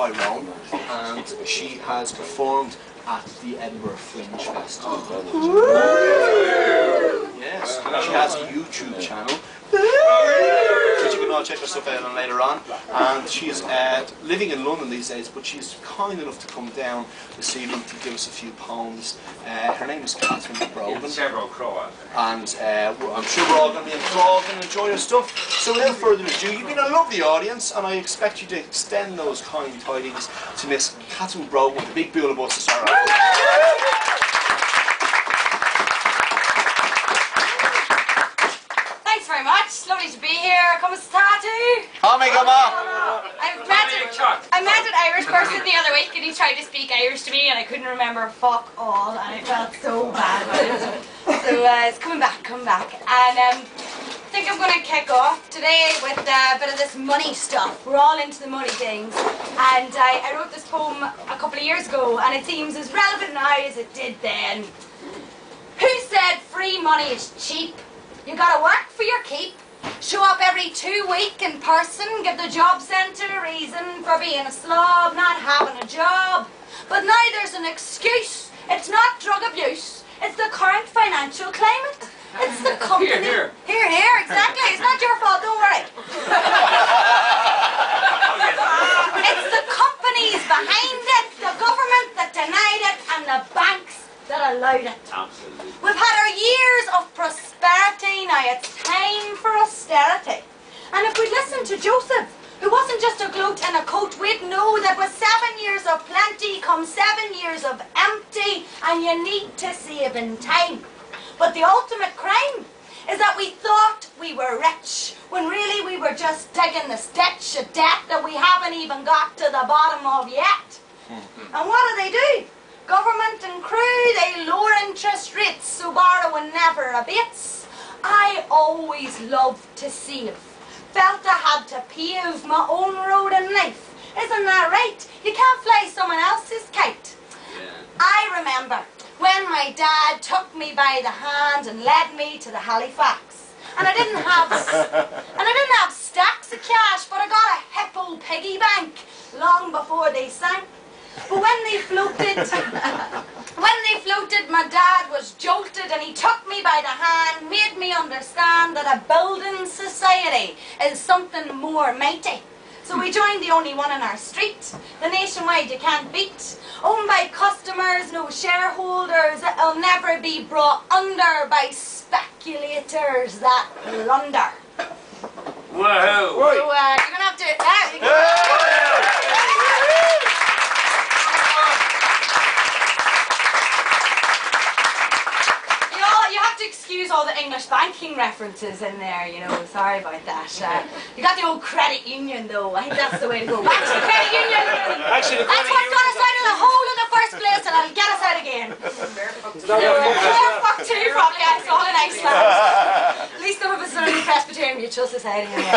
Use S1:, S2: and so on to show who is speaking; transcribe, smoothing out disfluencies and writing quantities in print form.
S1: Tyrone, and she has performed at the Edinburgh Fringe Festival. Yes, she has a YouTube channel, which you can all check her stuff out on later on. And she's living in London these days, but she's kind enough to come down this evening to give us a few poems. Her name is Catherine Brogan. And I'm sure we're all going to be enthralled and enjoy her stuff. So without further ado, you've been a lovely audience, and I expect you to extend those kind tidings to Miss Catherine Brogan with a big bowl of us to start off.
S2: Thanks very much. Lovely to be here. Come statu.
S1: I
S2: met an Irish person the other week, and he tried to speak Irish to me, and I couldn't remember fuck all, and I felt so bad. So it's coming back. And I think I'm going to kick off today with a bit of this money stuff. We're all into the money things, and I wrote this poem a couple of years ago, and it seems as relevant now as it did then. Who said free money is cheap? You gotta work for your keep. Show up every 2 weeks in person. Give the job centre a reason for being a slob, not having a job. But now there's an excuse. It's not drug abuse. It's the current financial climate. It's the company. Here, exactly. It's not your fault, don't worry. It's the companies behind it, the government that denied it, and the banks that allowed it.
S3: Absolutely.
S2: We've had our years of prosperity, now it's time for austerity. And if we'd listened to Joseph, who wasn't just a gloat in a coat, we'd know that with 7 years of plenty comes 7 years of empty, and you need to save in time. But the ultimate crime is that we thought we were rich, when really we were just digging this ditch of debt that we haven't even got to the bottom of yet. And what do? Government and crew, they lower interest rates so borrowing never abates. I always loved to save. Felt I had to pave my own road in life. Isn't that right? You can't fly someone else's kite.
S3: Yeah.
S2: I remember when my dad took me by the hand and led me to the Halifax. And I didn't have stacks of cash, but I got a hip old piggy bank long before they sank. But when they floated, my dad was jolted, and he took me by the hand, made me understand that a building society is something more mighty. So we joined the only one in our street, the nationwide you can't beat. Owned by customers, no shareholders, it'll never be brought under by speculators that blunder.
S3: Whoa!
S2: So you're going to have to... Excuse all the English banking references in there, you know, sorry about that. You got the old credit union though, I think that's the way to go. Back to the credit union!
S1: Actually, the
S2: that's what got us out of the hole in the first place, and it'll get us out again. Fuck too, probably, I saw in Iceland. At least some of us are in the Presbyterian Mutual Society anyway.